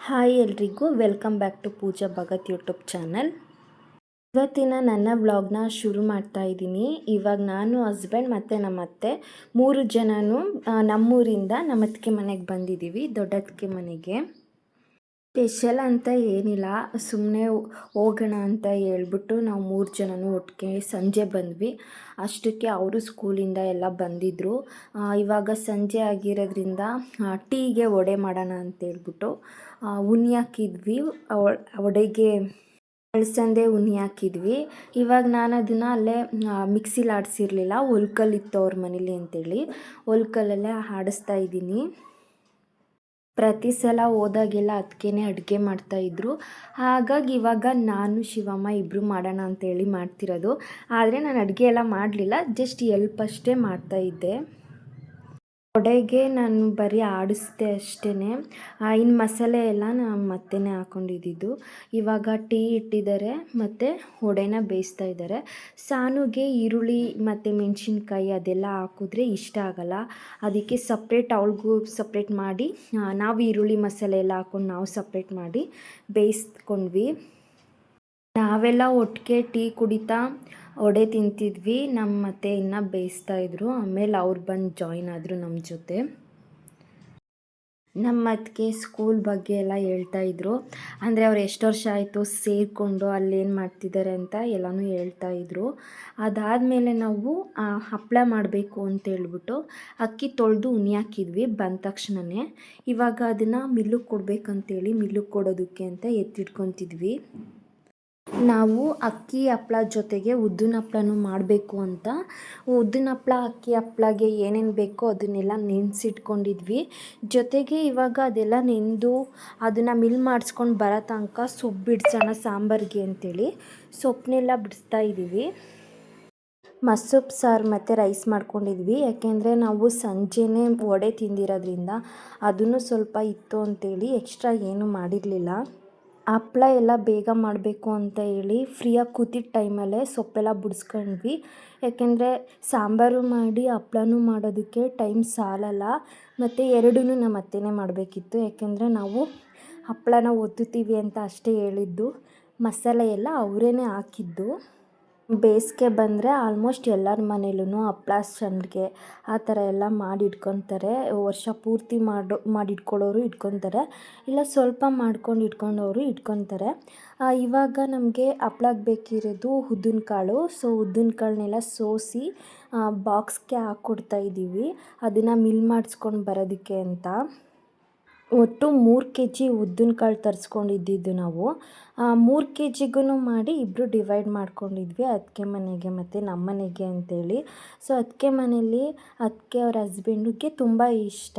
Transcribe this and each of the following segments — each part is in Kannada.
ಹಾಯ್ ಎಲ್ರಿಗೂ welcome back to Pooja Bhagat YouTube channel. ಇವತ್ತಿನ ನನ್ನ ವ್ಲಾಗ್ನ ಶುರು ಮಾಡ್ತಾ ಇದ್ದೀನಿ. ಇವಾಗ ನಾನು, ಹಸ್ಬೆಂಡ್ ಮತ್ತು ನಮ್ಮ ಅತ್ತೆ 3 ಜನನೂ ನಮ್ಮೂರಿಂದ ನಮ್ಮ ಅತ್ತಿಗೆ ಮನೆಗೆ ಬಂದಿದ್ದೀವಿ, ದೊಡ್ಡತ್ತಿಗೆ ಮನೆಗೆ. ಸ್ಪೆಷಲ್ ಅಂತ ಏನಿಲ್ಲ, ಸುಮ್ಮನೆ ಹೋಗೋಣ ಅಂತ ಹೇಳ್ಬಿಟ್ಟು ನಾವು 3 ಜನನೂ ಒಟ್ಟಿಗೆ ಸಂಜೆ ಬಂದ್ವಿ. ಅಷ್ಟಕ್ಕೆ ಅವರು ಸ್ಕೂಲಿಂದ ಎಲ್ಲ ಬಂದಿದ್ದರು. ಇವಾಗ ಸಂಜೆ ಆಗಿರೋದ್ರಿಂದ ಟೀಗೆ ವಡೆ ಮಾಡೋಣ ಅಂತೇಳ್ಬಿಟ್ಟು ಉನಿ ಹಾಕಿದ್ವಿ. ವಡೆಗೆ ಅಳಸಂದೆ ಉನಿ ಹಾಕಿದ್ವಿ. ಇವಾಗ ನಾನು ಅದನ್ನು ಅಲ್ಲೇ ಮಿಕ್ಸಿಲಿ ಆಡಿಸಿರಲಿಲ್ಲ, ಒಲ್ಕಲ್ಲಿತ್ತು ಅವ್ರ ಮನೇಲಿ ಅಂತೇಳಿ ಒಲ್ಕಲ್ಲಲ್ಲೇ ಆಡಿಸ್ತಾ ಇದ್ದೀನಿ. ಪ್ರತಿ ಸಲ ಹೋದಾಗೆಲ್ಲ ಅದಕ್ಕೇ ಅಡುಗೆ ಮಾಡ್ತಾಯಿದ್ರು. ಹಾಗಾಗಿ ಇವಾಗ ನಾನು ಶಿವಮ್ಮ ಇಬ್ಬರು ಮಾಡೋಣ ಅಂತೇಳಿ ಮಾಡ್ತಿರೋದು. ಆದರೆ ನಾನು ಅಡುಗೆ ಎಲ್ಲ ಮಾಡಲಿಲ್ಲ, ಜಸ್ಟ್ ಎಲ್ಪ್ ಅಷ್ಟೇ ಮಾಡ್ತಾಯಿದ್ದೆ. ವಡೆಗೆ ನಾನು ಬರೀ ಆಡಿಸ್ದೆ ಅಷ್ಟೇ. ಇನ್ನು ಮಸಾಲೆ ಎಲ್ಲ ನಮ್ಮ ಅತ್ತೆನೇ ಹಾಕ್ಕೊಂಡಿದ್ದು. ಇವಾಗ ಟೀ ಇಟ್ಟಿದ್ದಾರೆ ಮತ್ತು ವಡೆನ ಬೇಯಿಸ್ತಾ ಇದ್ದಾರೆ. ಸಾನುಗೆ ಈರುಳ್ಳಿ ಮತ್ತು ಮೆಣಸಿನ್ಕಾಯಿ ಅದೆಲ್ಲ ಹಾಕಿದ್ರೆ ಇಷ್ಟ ಆಗಲ್ಲ, ಅದಕ್ಕೆ ಸಪ್ರೇಟ್ ಅವಳಿಗೂ ಸಪ್ರೇಟ್ ಮಾಡಿ ನಾವು ಈರುಳ್ಳಿ ಮಸಾಲೆ ಎಲ್ಲ ಹಾಕ್ಕೊಂಡು ನಾವು ಸಪ್ರೇಟ್ ಮಾಡಿ ಬೇಯಿಸ್ಕೊಂಡ್ವಿ. ನಾವೆಲ್ಲ ಒಟ್ಟಿಗೆ ಟೀ ಕುಡಿತಾ ವಡೆ ತಿಂತಿದ್ವಿ. ನಮ್ಮ ಅತ್ತೆ ಇನ್ನೂ ಬೇಯಿಸ್ತಾಯಿದ್ರು. ಆಮೇಲೆ ಅವ್ರು ಬಂದು ಜಾಯಿನ್ ಆದರು ನಮ್ಮ ಜೊತೆ. ನಮ್ಮ ಅತ್ತಿಗೆ ಸ್ಕೂಲ್ ಬಗ್ಗೆ ಎಲ್ಲ ಹೇಳ್ತಾಯಿದ್ರು. ಅಂದರೆ ಅವ್ರು ಎಷ್ಟು ವರ್ಷ ಆಯಿತು ಸೇರಿಕೊಂಡು ಅಲ್ಲೇನು ಮಾಡ್ತಿದ್ದಾರೆ ಅಂತ ಎಲ್ಲನೂ ಹೇಳ್ತಾಯಿದ್ರು. ಅದಾದಮೇಲೆ ನಾವು ಹಪ್ಪಳ ಮಾಡಬೇಕು ಅಂತೇಳ್ಬಿಟ್ಟು ಅಕ್ಕಿ ತೊಳೆದು ಉನಿ ಹಾಕಿದ್ವಿ ಬಂದ ತಕ್ಷಣವೇ. ಇವಾಗ ಅದನ್ನು ಮಿಲ್ಲಿಗೆ ಕೊಡಬೇಕಂತೇಳಿ ಮಿಲ್ಲಿಗೆ ಕೊಡೋದಕ್ಕೆ ಅಂತ ಎತ್ತಿಟ್ಕೊತಿದ್ವಿ. ನಾವು ಅಕ್ಕಿ ಹಪ್ಪಳ ಜೊತೆಗೆ ಉದ್ದಿನ ಹಪ್ಪಳನೂ ಮಾಡಬೇಕು ಅಂತ ಉದ್ದಿನ ಹಪ್ಪಳ ಅಕ್ಕಿ ಹಪ್ಪಳಗೆ ಏನೇನು ಬೇಕೋ ಅದನ್ನೆಲ್ಲ ನೆನೆಸಿಟ್ಕೊಂಡಿದ್ವಿ. ಜೊತೆಗೆ ಇವಾಗ ಅದೆಲ್ಲ ನೆಂದು ಅದನ್ನು ಮಿಲ್ ಮಾಡಿಸ್ಕೊಂಡು ಬರೋ ತನಕ ಸೊಪ್ಪು ಬಿಡಿಸೋಣ ಸಾಂಬಾರಿಗೆ ಅಂತೇಳಿ ಸೊಪ್ಪನ್ನೆಲ್ಲ ಬಿಡಿಸ್ತಾ ಇದ್ದೀವಿ. ಮಸ್ಸೊಪ್ಪು ಸಾರು ಮತ್ತು ರೈಸ್ ಮಾಡ್ಕೊಂಡಿದ್ವಿ. ಯಾಕೆಂದರೆ ನಾವು ಸಂಜೆನೇ ವಡೆ ತಿಂದಿರೋದ್ರಿಂದ ಅದನ್ನು ಸ್ವಲ್ಪ ಇತ್ತು ಅಂತೇಳಿ ಎಕ್ಸ್ಟ್ರಾ ಏನೂ ಮಾಡಿರಲಿಲ್ಲ. ಹಪ್ಪಳ ಎಲ್ಲ ಬೇಗ ಮಾಡಬೇಕು ಅಂತ ಹೇಳಿ ಫ್ರೀಯಾಗಿ ಕೂತಿದ್ದ ಟೈಮಲ್ಲೇ ಸೊಪ್ಪೆಲ್ಲ ಬಿಡಿಸ್ಕೊಂಡ್ವಿ. ಯಾಕೆಂದರೆ ಸಾಂಬಾರು ಮಾಡಿ ಹಪ್ಪಳನೂ ಮಾಡೋದಕ್ಕೆ ಟೈಮ್ ಸಾಲಲ್ಲ. ಮತ್ತು ಎರಡೂ ನಮ್ಮ ಅತ್ತೆನೇ ಮಾಡಬೇಕಿತ್ತು. ಯಾಕೆಂದರೆ ನಾವು ಹಪ್ಪಳನ ಒತ್ತುತ್ತೀವಿ ಅಂತ ಅಷ್ಟೇ ಹೇಳಿದ್ದು, ಮಸಾಲೆ ಎಲ್ಲ ಅವರೇ ಹಾಕಿದ್ದು. ಬೇಸಿಗೆ ಬಂದರೆ ಆಲ್ಮೋಸ್ಟ್ ಎಲ್ಲರ ಮನೇಲೂ ಹಪ್ಪಳ ಸಂಡಿಗೆ ಆ ಥರ ಎಲ್ಲ ಮಾಡಿ ಇಟ್ಕೊತಾರೆ. ವರ್ಷ ಪೂರ್ತಿ ಮಾಡಿಟ್ಕೊಳ್ಳೋರು ಇಟ್ಕೊತಾರೆ, ಇಲ್ಲ ಸ್ವಲ್ಪ ಮಾಡ್ಕೊಂಡು ಇಟ್ಕೊಂಡವರು ಇಟ್ಕೊತಾರೆ. ಇವಾಗ ನಮಗೆ ಹಪ್ಪಳಕ್ಕೆ ಬೇಕಿರೋದು ಉದ್ದಿನ ಕಾಳು. ಸೊ ಉದ್ದಿನ ಕಾಳನ್ನೆಲ್ಲ ಸೋಸಿ ಬಾಕ್ಸ್ಗೆ ಹಾಕ್ಕೊಡ್ತಾ ಇದ್ದೀವಿ, ಅದನ್ನು ಮಿಲ್ ಮಾಡಿಸ್ಕೊಂಡು ಬರೋದಕ್ಕೆ ಅಂತ. ಒಟ್ಟು 3 kg ಉದ್ದಿನ ಕಾಳು ತರಿಸ್ಕೊಂಡಿದ್ದು ನಾವು. 3 kgಗೂ ಮಾಡಿ ಇಬ್ಬರು ಡಿವೈಡ್ ಮಾಡ್ಕೊಂಡಿದ್ವಿ, ಅತ್ತಿಗೆ ಮನೆಗೆ ಮತ್ತು ನಮ್ಮ ಮನೆಗೆ ಅಂತೇಳಿ. ಸೊ ಅತ್ತಿಗೆ ಮನೇಲಿ ಅತ್ತಿಗೆ ಅವ್ರ ಹಸ್ಬೆಂಡಿಗೆ ತುಂಬ ಇಷ್ಟ,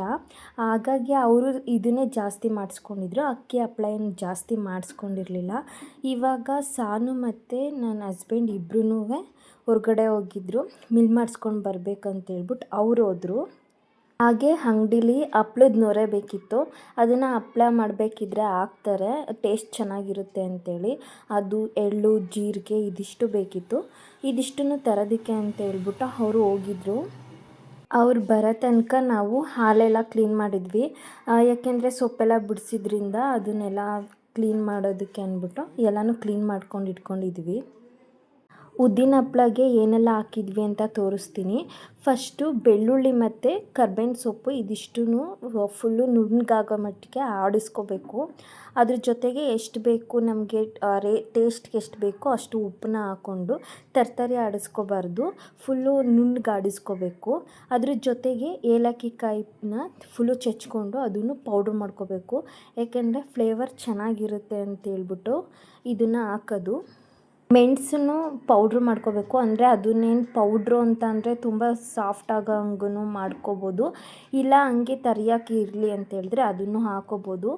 ಹಾಗಾಗಿ ಅವರು ಇದನ್ನೇ ಜಾಸ್ತಿ ಮಾಡಿಸ್ಕೊಂಡಿದ್ರು. ಅಕ್ಕಿ ಹಪ್ಪಳ ಏನು ಜಾಸ್ತಿ ಮಾಡಿಸ್ಕೊಂಡಿರಲಿಲ್ಲ. ಇವಾಗ ಸಾನು ಮತ್ತು ನನ್ನ ಹಸ್ಬೆಂಡ್ ಇಬ್ಬರೂ ಹೊರಗಡೆ ಹೋಗಿದ್ರು, ಮಿಲ್ ಮಾಡಿಸ್ಕೊಂಡು ಬರ್ಬೇಕಂತೇಳ್ಬಿಟ್ಟು ಅವ್ರು ಹೋದರು. ಹಾಗೆ ಅಂಗಡೀಲಿ ಹಪ್ಳದ ನೊರೆ ಬೇಕಿತ್ತು, ಅದನ್ನು ಹಪ್ಪಳ ಮಾಡಬೇಕಿದ್ರೆ ಹಾಕ್ತಾರೆ, ಟೇಸ್ಟ್ ಚೆನ್ನಾಗಿರುತ್ತೆ ಅಂಥೇಳಿ. ಅದು ಎಳ್ಳು ಜೀರಿಗೆ ಇದಿಷ್ಟು ಬೇಕಿತ್ತು. ಇದಿಷ್ಟನ್ನು ತರೋದಕ್ಕೆ ಅಂತ ಹೇಳ್ಬಿಟ್ಟು ಅವರು ಹೋಗಿದ್ರು. ಅವ್ರು ಬರೋ ತನಕ ನಾವು ಹಾಲೆಲ್ಲ ಕ್ಲೀನ್ ಮಾಡಿದ್ವಿ. ಯಾಕೆಂದರೆ ಸೊಪ್ಪೆಲ್ಲ ಬಿಡಿಸಿದ್ರಿಂದ ಅದನ್ನೆಲ್ಲ ಕ್ಲೀನ್ ಮಾಡೋದಕ್ಕೆ ಅಂದ್ಬಿಟ್ಟು ಎಲ್ಲನೂ ಕ್ಲೀನ್ ಮಾಡ್ಕೊಂಡು ಇಟ್ಕೊಂಡಿದ್ವಿ. ಉದ್ದಿನ ಹಪ್ಪಳಗೆ ಏನೆಲ್ಲ ಹಾಕಿದ್ವಿ ಅಂತ ತೋರಿಸ್ತೀನಿ. ಫಸ್ಟು ಬೆಳ್ಳುಳ್ಳಿ ಮತ್ತು ಕರ್ಬೇವಿನ ಸೊಪ್ಪು ಇದಿಷ್ಟೂ ಫುಲ್ಲು ನುಣ್ಣಗಾಗೋ ಮಟ್ಟಿಗೆ ಆಡಿಸ್ಕೋಬೇಕು. ಅದ್ರ ಜೊತೆಗೆ ಎಷ್ಟು ಬೇಕು ನಮಗೆ ಟೇಸ್ಟ್ಗೆ ಎಷ್ಟು ಬೇಕೋ ಅಷ್ಟು ಉಪ್ಪನ್ನ ಹಾಕ್ಕೊಂಡು ತರಕಾರಿ ಆಡಿಸ್ಕೋಬಾರ್ದು, ಫುಲ್ಲು ನುಣ್ಣಗೆ ಆಡಿಸ್ಕೋಬೇಕು. ಅದ್ರ ಜೊತೆಗೆ ಏಲಕ್ಕಿ ಕಾಯಿನ ಫುಲ್ಲು ಚೆಚ್ಕೊಂಡು ಅದನ್ನು ಪೌಡ್ರ್ ಮಾಡ್ಕೋಬೇಕು. ಏಕೆಂದರೆ ಫ್ಲೇವರ್ ಚೆನ್ನಾಗಿರುತ್ತೆ ಅಂತೇಳ್ಬಿಟ್ಟು ಇದನ್ನು ಹಾಕೋದು. ಮೆಣಸನ್ನು ಪೌಡ್ರ್ ಮಾಡ್ಕೋಬೇಕು, ಅಂದರೆ ಅದನ್ನೇನು ಪೌಡ್ರು ಅಂತ ಅಂದರೆ ತುಂಬ ಸಾಫ್ಟ್ ಆಗೋಂಗೂ ಮಾಡ್ಕೋಬೋದು, ಇಲ್ಲ ಹಂಗೆ ತರಿಯಾಗಿ ಇರಲಿ ಅಂತೇಳಿದ್ರೆ ಅದನ್ನು ಹಾಕೋಬೋದು.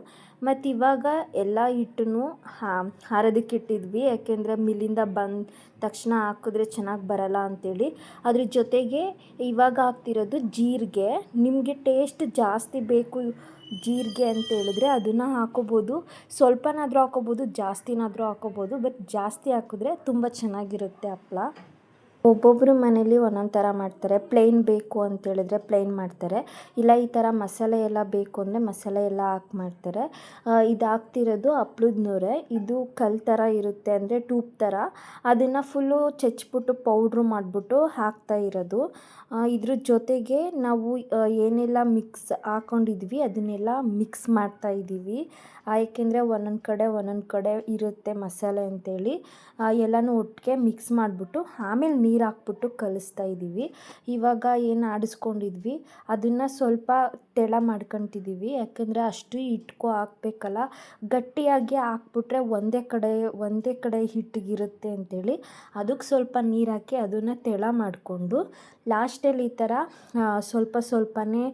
ಮತ್ತು ಇವಾಗ ಎಲ್ಲ ಹಿಟ್ಟನ್ನು ಆರೋದಕ್ಕೆ ಇಟ್ಟಿದ್ವಿ, ಯಾಕೆಂದರೆ ಮಿಲ್ಲಿಂದ ಬಂದ ತಕ್ಷಣ ಹಾಕಿದ್ರೆ ಚೆನ್ನಾಗಿ ಬರಲ್ಲ ಅಂಥೇಳಿ. ಅದ್ರ ಜೊತೆಗೆ ಇವಾಗ ಹಾಕ್ತಿರೋದು ಜೀರಿಗೆ. ನಿಮಗೆ ಟೇಸ್ಟ್ ಜಾಸ್ತಿ ಬೇಕು ಜೀರಿಗೆ ಅಂತ ಹೇಳಿದ್ರೆ ಅದನ್ನು ಹಾಕೋಬೋದು, ಸ್ವಲ್ಪನಾದರೂ ಹಾಕೋಬೋದು, ಜಾಸ್ತಿನಾದರೂ ಹಾಕೋಬೋದು. ಬಟ್ ಜಾಸ್ತಿ ಹಾಕಿದ್ರೆ ತುಂಬ ಚೆನ್ನಾಗಿರುತ್ತೆ ಹಪ್ಪಳ. ಒಬ್ಬೊಬ್ಬರು ಮನೇಲಿ ಒಂದೊಂದು ಥರ ಮಾಡ್ತಾರೆ. ಪ್ಲೇನ್ ಬೇಕು ಅಂತೇಳಿದ್ರೆ ಪ್ಲೇನ್ ಮಾಡ್ತಾರೆ, ಇಲ್ಲ ಈ ಥರ ಮಸಾಲೆ ಎಲ್ಲ ಬೇಕು ಅಂದರೆ ಮಸಾಲೆ ಎಲ್ಲ ಹಾಕಿ ಮಾಡ್ತಾರೆ. ಇದು ಹಾಕ್ತಿರೋದು ಹಪ್ಳದ ನೂರೆ. ಇದು ಕಲ್ಲು ಥರ ಇರುತ್ತೆ, ಅಂದರೆ ಟ್ಯೂಬ್ ಥರ. ಅದನ್ನು ಫುಲ್ಲು ಚಚ್ಬಿಟ್ಟು ಪೌಡ್ರು ಮಾಡಿಬಿಟ್ಟು ಹಾಕ್ತಾ ಇರೋದು. ಇದ್ರ ಜೊತೆಗೆ ನಾವು ಏನೆಲ್ಲ ಮಿಕ್ಸ್ ಹಾಕ್ಕೊಂಡಿದ್ವಿ ಅದನ್ನೆಲ್ಲ ಮಿಕ್ಸ್ ಮಾಡ್ತಾ ಇದ್ದೀವಿ. ಏಕೆಂದರೆ ಒಂದೊಂದು ಕಡೆ ಇರುತ್ತೆ ಮಸಾಲೆ ಅಂತೇಳಿ ಎಲ್ಲನೂ ಒಟ್ಟಿಗೆ ಮಿಕ್ಸ್ ಮಾಡಿಬಿಟ್ಟು ಆಮೇಲೆ ನೀರು ಹಾಕ್ಬಿಟ್ಟು ಕಲಿಸ್ತಾ ಇದ್ದೀವಿ. ಇವಾಗ ಏನು ಆಡಿಸ್ಕೊಂಡಿದ್ವಿ ಅದನ್ನು ಸ್ವಲ್ಪ ತೆಳ ಮಾಡ್ಕೊತಿದ್ದೀವಿ, ಯಾಕೆಂದರೆ ಅಷ್ಟು ಹಿಟ್ಕೊ ಹಾಕ್ಬೇಕಲ್ಲ. ಗಟ್ಟಿಯಾಗಿ ಹಾಕ್ಬಿಟ್ರೆ ಒಂದೇ ಕಡೆ ಹಿಟ್ಟಿಗಿರುತ್ತೆ ಅಂತೇಳಿ ಅದಕ್ಕೆ ಸ್ವಲ್ಪ ನೀರು ಹಾಕಿ ಅದನ್ನು ತೆಳ ಮಾಡಿಕೊಂಡು ಲಾಸ್ಟಲ್ಲಿ ಈ ಥರ ಸ್ವಲ್ಪನೇ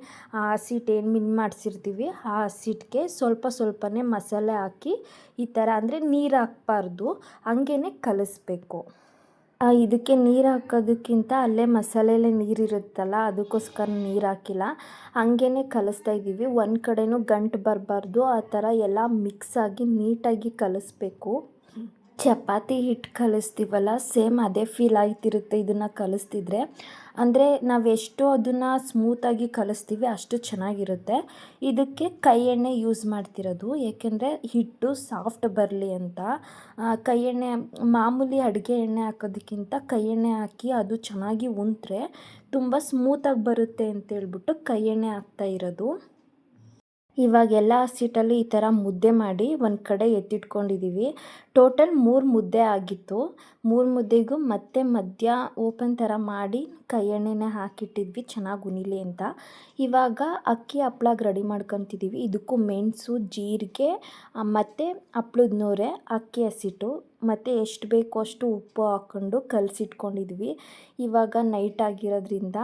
ಹಸಿಟ್ಟು ಏನು ಮಾಡಿಸಿರ್ತೀವಿ ಆ ಹಸಿಟ್ಟಿಗೆ ಸ್ವಲ್ಪನೇ ಮಸಾಲೆ ಹಾಕಿ ಈ ಥರ, ಅಂದರೆ ನೀರು ಹಾಕಬಾರ್ದು, ಹಂಗೇ ಕಲಿಸ್ಬೇಕು. ಇದಕ್ಕೆ ನೀರು ಹಾಕೋದಕ್ಕಿಂತ ಅಲ್ಲೇ ಮಸಾಲೆಯಲ್ಲೇ ನೀರಿರುತ್ತಲ್ಲ ಅದಕ್ಕೋಸ್ಕರ ನೀರು ಹಾಕಿಲ್ಲ, ಹಂಗೇ ಕಲಿಸ್ತಾ ಇದ್ದೀವಿ. ಒಂದು ಕಡೆನೂ ಗಂಟು ಬರಬಾರ್ದು, ಆ ಥರ ಎಲ್ಲ ಮಿಕ್ಸಾಗಿ ನೀಟಾಗಿ ಕಲಿಸ್ಬೇಕು. ಚಪಾತಿ ಹಿಟ್ಟು ಕಲಿಸ್ತೀವಲ್ಲ ಸೇಮ್ ಅದೇ ಫೀಲ್ ಆಗ್ತಿರುತ್ತೆ ಇದನ್ನು ಕಲಿಸ್ತಿದ್ರೆ. ಅಂದರೆ ನಾವೆಷ್ಟು ಅದನ್ನು ಸ್ಮೂತಾಗಿ ಕಲಿಸ್ತೀವಿ ಅಷ್ಟು ಚೆನ್ನಾಗಿರುತ್ತೆ. ಇದಕ್ಕೆ ಕೈ ಎಣ್ಣೆ ಯೂಸ್ ಮಾಡ್ತಿರೋದು, ಏಕೆಂದರೆ ಹಿಟ್ಟು ಸಾಫ್ಟ್ ಬರಲಿ ಅಂತ. ಕೈ ಎಣ್ಣೆ ಮಾಮೂಲಿ ಅಡುಗೆ ಎಣ್ಣೆ ಹಾಕೋದಕ್ಕಿಂತ ಕೈ ಎಣ್ಣೆ ಹಾಕಿ ಅದು ಚೆನ್ನಾಗಿ ಉಂತ್ರೆ ತುಂಬ ಸ್ಮೂತಾಗಿ ಬರುತ್ತೆ ಅಂತೇಳ್ಬಿಟ್ಟು ಕೈ ಎಣ್ಣೆ ಹಾಕ್ತಾ ಇರೋದು. ಇವಾಗೆಲ್ಲ ಹಸಿಟ್ಟಲ್ಲಿ ಈ ಥರ ಮುದ್ದೆ ಮಾಡಿ ಒಂದು ಕಡೆ ಎತ್ತಿಟ್ಕೊಂಡಿದ್ದೀವಿ. ಟೋಟಲ್ 3 ಮುದ್ದೆ ಆಗಿತ್ತು. 3 ಮುದ್ದೆಗೂ ಮತ್ತೆ ಮಧ್ಯ ಓಪನ್ ಥರ ಮಾಡಿ ಕೈ ಎಣ್ಣೆನ ಹಾಕಿಟ್ಟಿದ್ವಿ ಚೆನ್ನಾಗಿ ಉನಿಲಿ ಅಂತ. ಇವಾಗ ಅಕ್ಕಿ ಹಪ್ಳಗೆ ರೆಡಿ ಮಾಡ್ಕೊತಿದ್ದೀವಿ. ಇದಕ್ಕೂ ಮೆಣಸು, ಜೀರಿಗೆ ಮತ್ತು ಹಪ್ಳದ ನೂರೆ, ಅಕ್ಕಿ ಹಸಿಟ್ಟು ಮತ್ತು ಎಷ್ಟು ಬೇಕೋ ಅಷ್ಟು ಉಪ್ಪು ಹಾಕ್ಕೊಂಡು ಕಲಸಿಟ್ಕೊಂಡಿದ್ವಿ. ಇವಾಗ ನೈಟ್ ಆಗಿರೋದ್ರಿಂದ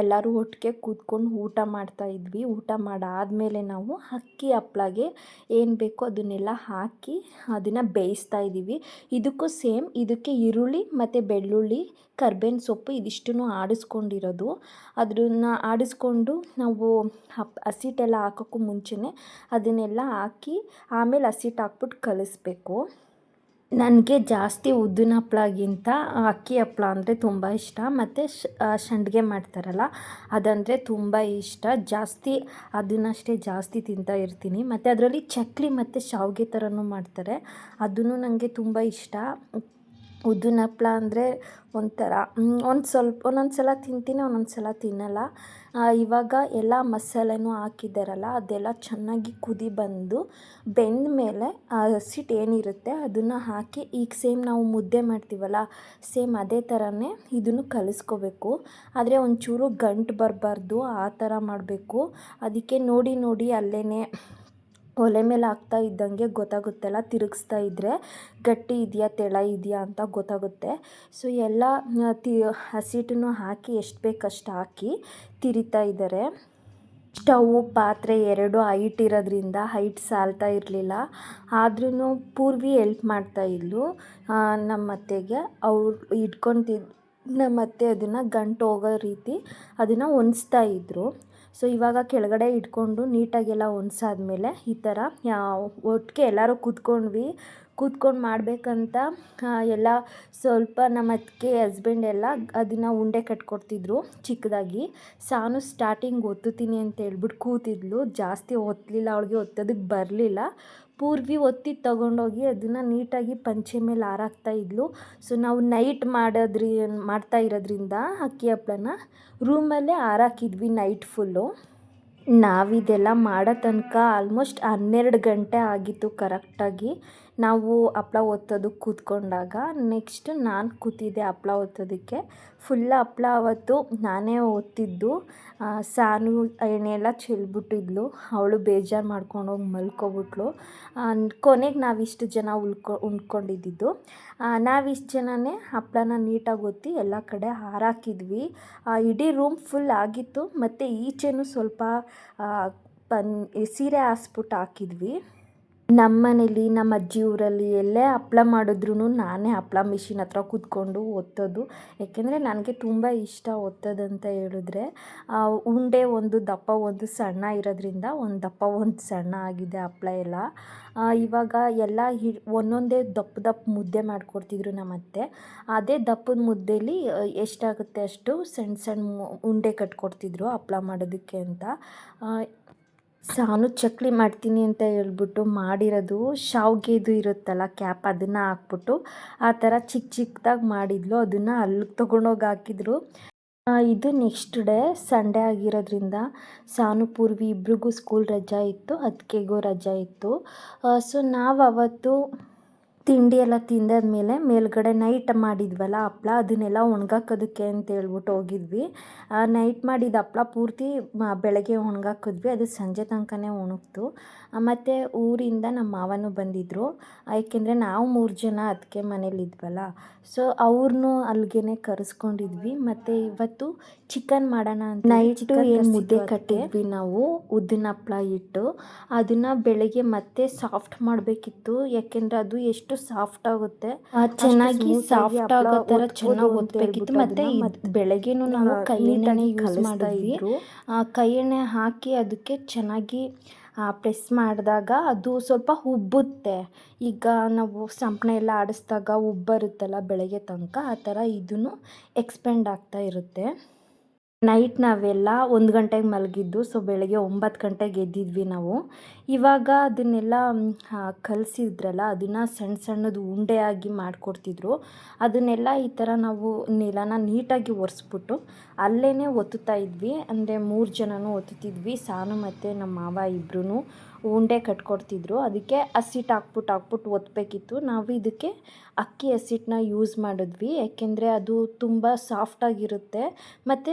ಎಲ್ಲರೂ ಒಟ್ಟಿಗೆ ಕೂತ್ಕೊಂಡು ಊಟ ಮಾಡ್ತಾಯಿದ್ವಿ. ಊಟ ಮಾಡಾದಮೇಲೆ ನಾವು ಅಕ್ಕಿ ಹಪ್ಳಗೆ ಏನು ಬೇಕೋ ಅದನ್ನೆಲ್ಲ ಹಾಕಿ ಅದನ್ನು ಬೇಯಿಸ್ತಾ ಇದ್ದೀವಿ. ಇದಕ್ಕೂ ಸೇಮ್, ಇದಕ್ಕೆ ಈರುಳ್ಳಿ ಮತ್ತು ಬೆಳ್ಳುಳ್ಳಿ, ಕರ್ಬೇವಿನ ಸೊಪ್ಪು ಇದಿಷ್ಟನ್ನು ಆಡಿಸ್ಕೊಂಡಿರೋದು. ಅದನ್ನು ಆಡಿಸ್ಕೊಂಡು ನಾವು ಹಸಿಟ್ಟೆಲ್ಲ ಹಾಕೋಕ್ಕೂ ಮುಂಚೆನೇ ಅದನ್ನೆಲ್ಲ ಹಾಕಿ ಆಮೇಲೆ ಹಸಿಟ್ಟು ಹಾಕ್ಬಿಟ್ಟು ಕಲಿಸ್ಬೇಕು. ನನಗೆ ಜಾಸ್ತಿ ಉದ್ದಿನ ಹಪ್ಳಗಿಂತ ಅಕ್ಕಿ ಹಪ್ಳ ಅಂದರೆ ತುಂಬ ಇಷ್ಟ, ಮತ್ತು ಸಂಡಿಗೆ ಮಾಡ್ತಾರಲ್ಲ ಅದಂದರೆ ತುಂಬ ಇಷ್ಟ. ಜಾಸ್ತಿ ಅದನ್ನಷ್ಟೇ ಜಾಸ್ತಿ ತಿಂತಾ ಇರ್ತೀನಿ. ಮತ್ತು ಅದರಲ್ಲಿ ಚಕ್ಲಿ ಮತ್ತು ಶಾವಿಗೆ ಥರನೂ ಮಾಡ್ತಾರೆ, ಅದೂ ನನಗೆ ತುಂಬ ಇಷ್ಟ. ಉದ್ದಿನ ಹಪ್ಳ ಅಂದರೆ ಒಂಥರ ಒಂದೊಂದು ಸಲ ತಿಂತೀನಿ, ಒಂದೊಂದು ಸಲ ತಿನ್ನಲ್ಲ. ಇವಾಗ ಎಲ್ಲ ಮಸಾಲೆನೂ ಹಾಕಿದ್ದಾರಲ್ಲ ಅದೆಲ್ಲ ಚೆನ್ನಾಗಿ ಕುದಿ ಬೆಂದ ಮೇಲೆ ಹಸಿಟ್ಟು ಏನಿರುತ್ತೆ ಅದನ್ನು ಹಾಕಿ ಈಗ ಸೇಮ್ ನಾವು ಮುದ್ದೆ ಮಾಡ್ತೀವಲ್ಲ ಸೇಮ್ ಅದೇ ಥರನೇ ಇದನ್ನು ಕಲಿಸ್ಕೋಬೇಕು. ಆದರೆ ಒಂಚೂರು ಗಂಟು ಬರಬಾರ್ದು, ಆ ಥರ ಮಾಡಬೇಕು. ಅದಕ್ಕೆ ನೋಡಿ ಅಲ್ಲೇ ಒಲೆ ಮೇಲೆ ಹಾಕ್ತಾ ಇದ್ದಂಗೆ ಗೊತ್ತಾಗುತ್ತಲ್ಲ, ತಿರುಗಿಸ್ತಾ ಇದ್ದರೆ ಗಟ್ಟಿ ಇದೆಯಾ ತೆಳ ಇದೆಯಾ ಅಂತ ಗೊತ್ತಾಗುತ್ತೆ. ಸೊ ಎಲ್ಲ ಹಸಿಟ್ಟನ್ನು ಹಾಕಿ ಎಷ್ಟು ಬೇಕಷ್ಟು ಹಾಕಿ ತಿರಿತಾ ಇದ್ದಾರೆ. ಸ್ಟವ್ವು ಪಾತ್ರೆ 2 ಹೈಟ್ ಇರೋದ್ರಿಂದ ಹೈಟ್ ಸಾಲ್ತಾ ಇರಲಿಲ್ಲ. ಆದ್ರೂ ಪೂರ್ವಿ ಹೆಲ್ಪ್ ಮಾಡ್ತಾಯಿದ್ಲು ನಮ್ಮ ಅತ್ತೆಗೆ. ಅವ್ರು ನಮ್ಮ ಅತ್ತೆ ಅದನ್ನು ಗಂಟು ಹೋಗೋ ರೀತಿ ಅದನ್ನು ಹೊಂದಿಸ್ತಾ ಇದ್ದರು. ಸೊ ಇವಾಗ ಕೆಳಗಡೆ ಇಟ್ಕೊಂಡು ನೀಟಾಗೆಲ್ಲ ಹೊಂದ್ಸಾದ್ಮೇಲೆ ಈ ಥರ ಒಟ್ಟಿಗೆ ಎಲ್ಲರೂ ಕೂತ್ಕೊಂಡು ಮಾಡಬೇಕಂತ ಎಲ್ಲ ಸ್ವಲ್ಪ ನಮ್ಮ ಅತ್ತಿಗೆ ಹಸ್ಬೆಂಡ್ ಎಲ್ಲ ಅದನ್ನು ಉಂಡೆ ಕಟ್ಕೊಡ್ತಿದ್ರು ಚಿಕ್ಕದಾಗಿ. ಸಾನು ಸ್ಟಾರ್ಟಿಂಗ್ ಒತ್ತುತ್ತೀನಿ ಅಂತ ಹೇಳ್ಬಿಟ್ಟು ಕೂತಿದ್ಲು, ಜಾಸ್ತಿ ಒತ್ತಲಿಲ್ಲ, ಅವಳಿಗೆ ಒತ್ತೋದಕ್ಕೆ ಬರಲಿಲ್ಲ. ಪೂರ್ವಿ ಒತ್ತಿ ತಗೊಂಡೋಗಿ ಅದನ್ನು ನೀಟಾಗಿ ಪಂಚೆ ಮೇಲೆ ಹಾರಾಕ್ತಾ ಇದ್ಲು. ಸೊ ನಾವು ನೈಟ್ ಮಾಡ್ತಾ ಇರೋದ್ರಿಂದ ಅಕ್ಕಿ ಹಪ್ಳನ ರೂಮಲ್ಲೇ ಹಾರಾಕಿದ್ವಿ ನೈಟ್ ಫುಲ್ಲು. ನಾವಿದೆಲ್ಲ ಮಾಡೋ ತನಕ ಆಲ್ಮೋಸ್ಟ್ 12 ಗಂಟೆ ಆಗಿತ್ತು ಕರೆಕ್ಟಾಗಿ. ನಾವು ಹಪ್ಳ ಒತ್ತೋದಕ್ಕೆ ಕೂತ್ಕೊಂಡಾಗ ನೆಕ್ಸ್ಟ್ ನಾನು ಕೂತಿದ್ದೆ ಹಪ್ಳ ಒತ್ತೋದಕ್ಕೆ. ಫುಲ್ ಹಪ್ಳ ಅವತ್ತು ನಾನೇ ಒತ್ತಿದ್ದು. ಸಾನು ಎಣ್ಣೆ ಎಲ್ಲ ಚೆಲ್ಬಿಟ್ಟಿದ್ಲು, ಅವಳು ಬೇಜಾರು ಮಾಡ್ಕೊಂಡೋಗಿ ಮಲ್ಕೊಬಿಟ್ಲು. ಕೊನೆಗೆ ನಾವಿಷ್ಟು ಜನ ಉಳ್ಕೊಂಡಿದ್ದು. ನಾವಿಷ್ಟು ಜನನೇ ಹಪ್ಳನ ನೀಟಾಗಿ ಒತ್ತಿ ಎಲ್ಲ ಕಡೆ ಹಾರಾಕಿದ್ವಿ. ಇಡೀ ರೂಮ್ ಫುಲ್ ಆಗಿತ್ತು. ಮತ್ತು ಈಚೆನೂ ಸ್ವಲ್ಪ ಸೀರೆ ಹಾಸ್ಬಿಟ್ಟು ಹಾಕಿದ್ವಿ. ನಮ್ಮ ಮನೇಲಿ ನಮ್ಮ ಅಜ್ಜಿ ಊರಲ್ಲಿ ಎಲ್ಲೇ ಹಪ್ಳ ಮಾಡಿದ್ರೂ ನಾನೇ ಹಪ್ಳ ಮಿಷಿನ್ ಹತ್ರ ಕೂತ್ಕೊಂಡು ಒತ್ತೋದು. ಏಕೆಂದರೆ ನನಗೆ ತುಂಬ ಇಷ್ಟ ಒತ್ತೋದಂತ ಹೇಳಿದ್ರೆ. ಉಂಡೆ ಒಂದು ದಪ್ಪ ಒಂದು ಸಣ್ಣ ಇರೋದ್ರಿಂದ ಒಂದು ದಪ್ಪ ಒಂದು ಸಣ್ಣ ಆಗಿದೆ ಹಪ್ಳ ಎಲ್ಲ. ಇವಾಗ ಎಲ್ಲ ಒಂದೊಂದೇ ದಪ್ಪ ದಪ್ಪ ಮುದ್ದೆ ಮಾಡಿಕೊಡ್ತಿದ್ರು ನಮ್ಮತ್ತೆ. ಅದೇ ದಪ್ಪದ ಮುದ್ದೆಲಿ ಎಷ್ಟಾಗುತ್ತೆ ಅಷ್ಟು ಸಣ್ಣ ಸಣ್ಣ ಉಂಡೆ ಕಟ್ಕೊಡ್ತಿದ್ರು ಹಪ್ಳ ಮಾಡೋದಕ್ಕೆ ಅಂತ. ಸಾನು ಚಕ್ಲಿ ಮಾಡ್ತೀನಿ ಅಂತ ಹೇಳ್ಬಿಟ್ಟು ಮಾಡಿರೋದು ಶಾವಿಗೆದು ಇರುತ್ತಲ್ಲ ಕ್ಯಾಪ್, ಅದನ್ನು ಹಾಕ್ಬಿಟ್ಟು ಆ ಥರ ಚಿಕ್ಕ ಚಿಕ್ಕದಾಗಿ ಮಾಡಿದ್ಲು. ಅದನ್ನು ಅಲ್ಲಿಗೆ ತೊಗೊಂಡೋಗಿ ಹಾಕಿದ್ರು. ಇದು ನೆಕ್ಸ್ಟ್ ಡೇ ಸಂಡೇ ಆಗಿರೋದ್ರಿಂದ ಸಾನು ಪೂರ್ವಿ ಇಬ್ರಿಗೂ ಸ್ಕೂಲ್ ರಜಾ ಇತ್ತು, ಅದಕ್ಕೆಗೂ ರಜಾ ಇತ್ತು. ಸೊ ನಾವು ಅವತ್ತು ತಿಂಡಿ ಎಲ್ಲ ತಿಂದಾದ್ಮೇಲೆ ಮೇಲ್ಗಡೆ ನೈಟ್ ಮಾಡಿದ್ವಲ್ಲ ಹಪ್ಳ, ಅದನ್ನೆಲ್ಲ ಒಣಗಾಕೋದಕ್ಕೆ ಅಂತ ಹೇಳ್ಬಿಟ್ಟು ಹೋಗಿದ್ವಿ. ನೈಟ್ ಮಾಡಿದ ಹಪ್ಳ ಪೂರ್ತಿ ಬೆಳಗ್ಗೆ ಒಣಗಾಕಿದ್ವಿ, ಅದು ಸಂಜೆ ತನಕನೇ ಒಣಗ್ತು. ಮತ್ತು ಊರಿಂದ ನಮ್ಮ ಮಾವನೂ ಬಂದಿದ್ದರು, ಏಕೆಂದರೆ ನಾವು 3 ಜನ ಅದಕ್ಕೆ ಮನೇಲಿದ್ವಲ್ಲ. ಸೊ ಅವ್ರನ್ನೂ ಅಲ್ಲಿಗೆ ಕರೆಸ್ಕೊಂಡಿದ್ವಿ. ಮತ್ತು ಇವತ್ತು ಚಿಕನ್ ಮಾಡೋಣ ಅಂತ ನೈಟು ಏನು ಮುದ್ದೆ ಕಟ್ಟಿದ್ವಿ ನಾವು ಉದ್ದಿನ ಹಪ್ಳ ಇಟ್ಟು, ಅದನ್ನು ಬೆಳಗ್ಗೆ ಮತ್ತೆ ಸಾಫ್ಟ್ ಮಾಡಬೇಕಿತ್ತು. ಯಾಕೆಂದರೆ ಅದು ಎಷ್ಟು ಸಾಫ್ಟ್ ಆಗುತ್ತೆ, ಚೆನ್ನಾಗಿ ಸಾಫ್ಟ್ ಆಗೋ ಥರ ಚೆನ್ನಾಗಿ ಒತ್ತಬೇಕಿತ್ತು. ಮತ್ತು ಬೆಳಗ್ಗೆನೂ ನಾವು ಕೈ ಎಣ್ಣೆನೇ ಯೂಸ್ ಮಾಡಿದ್ವಿ. ಕೈ ಎಣ್ಣೆ ಹಾಕಿ ಅದಕ್ಕೆ ಚೆನ್ನಾಗಿ ಪ್ರೆಸ್ ಮಾಡಿದಾಗ ಅದು ಸ್ವಲ್ಪ ಉಬ್ಬುತ್ತೆ. ಈಗ ನಾವು ಸಂಪಣ ಎಲ್ಲ ಆಡಿಸಿದಾಗ ಉಬ್ಬರುತ್ತಲ್ಲ ಬೆಳಗ್ಗೆ ತನಕ, ಆ ಥರ ಇದೂ ಎಕ್ಸ್ಪೆಂಡ್ ಆಗ್ತಾ ಇರುತ್ತೆ. ನೈಟ್ ನಾವೆಲ್ಲ 1 ಗಂಟೆಗೆ ಮಲಗಿದ್ದು, ಸೊ ಬೆಳಗ್ಗೆ 9 ಗಂಟೆಗೆ ಎದ್ದಿದ್ವಿ ನಾವು. ಇವಾಗ ಅದನ್ನೆಲ್ಲ ಕಲಸಿದ್ರಲ್ಲ, ಅದನ್ನು ಸಣ್ಣ ಸಣ್ಣದು ಉಂಡೆಯಾಗಿ ಮಾಡಿಕೊಡ್ತಿದ್ರು. ಅದನ್ನೆಲ್ಲ ಈ ಥರ ನಾವು ನೆಲನ ನೀಟಾಗಿ ಒರೆಸ್ಬಿಟ್ಟು ಅಲ್ಲೇ ಒತ್ತುತ್ತಾ ಇದ್ವಿ. ಅಂದರೆ 3 ಜನನೂ ಒತ್ತುತ್ತಿದ್ವಿ, ಸಾನು ಮತ್ತು ನಮ್ಮ ಮಾವ ಇಬ್ಬರೂ ಉಂಡೆ ಕಟ್ಕೊಡ್ತಿದ್ರು. ಅದಕ್ಕೆ ಹಸಿಟ್ಟು ಹಾಕ್ಬಿಟ್ಟು ಒತ್ತಬೇಕಿತ್ತು. ನಾವು ಇದಕ್ಕೆ ಅಕ್ಕಿ ಹಸಿಟ್ಟನ್ನ ಯೂಸ್ ಮಾಡಿದ್ವಿ, ಯಾಕೆಂದರೆ ಅದು ತುಂಬ ಸಾಫ್ಟಾಗಿರುತ್ತೆ ಮತ್ತು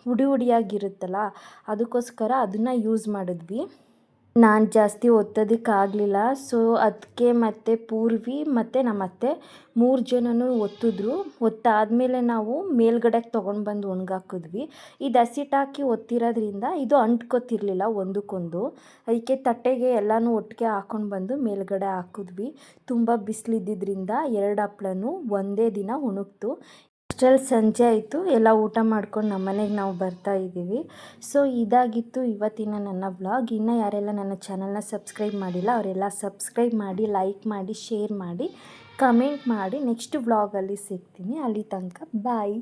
ಹುಡಿ ಹುಡಿಯಾಗಿರುತ್ತಲ್ಲ, ಅದಕ್ಕೋಸ್ಕರ ಅದನ್ನು ಯೂಸ್ ಮಾಡಿದ್ವಿ. ನಾನು ಜಾಸ್ತಿ ಒತ್ತೋದಕ್ಕಾಗಲಿಲ್ಲ, ಸೊ ಅದಕ್ಕೆ ಮತ್ತು ಪೂರ್ವಿ ಮತ್ತು ನಮ್ಮತ್ತೆ 3 ಜನನೂ ಒತ್ತಿದ್ರು. ಒತ್ತಾದಮೇಲೆ ನಾವು ಮೇಲ್ಗಡೆಗೆ ತೊಗೊಂಡು ಬಂದು ಒಣಗಾಕಿದ್ವಿ. ಇದು ಹಸಿಟ್ಟು ಹಾಕಿ ಒತ್ತಿರೋದ್ರಿಂದ ಇದು ಅಂಟ್ಕೊತಿರ್ಲಿಲ್ಲ ಒಂದಕ್ಕೊಂದು. ಅದಕ್ಕೆ ತಟ್ಟೆಗೆ ಎಲ್ಲನೂ ಒಟ್ಟಿಗೆ ಹಾಕ್ಕೊಂಡು ಬಂದು ಮೇಲ್ಗಡೆ ಹಾಕಿದ್ವಿ. ತುಂಬ ಬಿಸಿಲಿದ್ದಿದ್ದರಿಂದ 2 ಹಪ್ಳನೂ ಒಂದೇ ದಿನ ಒಣಗ್ತು. ಅಷ್ಟರಲ್ಲಿ ಸಂಜೆ ಆಯಿತು, ಎಲ್ಲ ಊಟ ಮಾಡ್ಕೊಂಡು ನಮ್ಮ ಮನೆಗೆ ನಾವು ಬರ್ತಾ ಇದ್ದೀವಿ. ಸೊ ಇದಾಗಿತ್ತು ಇವತ್ತಿನ ನನ್ನ ವ್ಲಾಗ್. ಇನ್ನೂ ಯಾರೆಲ್ಲ ನನ್ನ ಚಾನಲ್ನ ಸಬ್ಸ್ಕ್ರೈಬ್ ಮಾಡಿಲ್ಲ ಅವರೆಲ್ಲ ಸಬ್ಸ್ಕ್ರೈಬ್ ಮಾಡಿ, ಲೈಕ್ ಮಾಡಿ, ಶೇರ್ ಮಾಡಿ, ಕಮೆಂಟ್ ಮಾಡಿ. ನೆಕ್ಸ್ಟ್ ವ್ಲಾಗಲ್ಲಿ ಸಿಗ್ತೀನಿ. ಅಲ್ಲಿ ತನಕ ಬಾಯ್.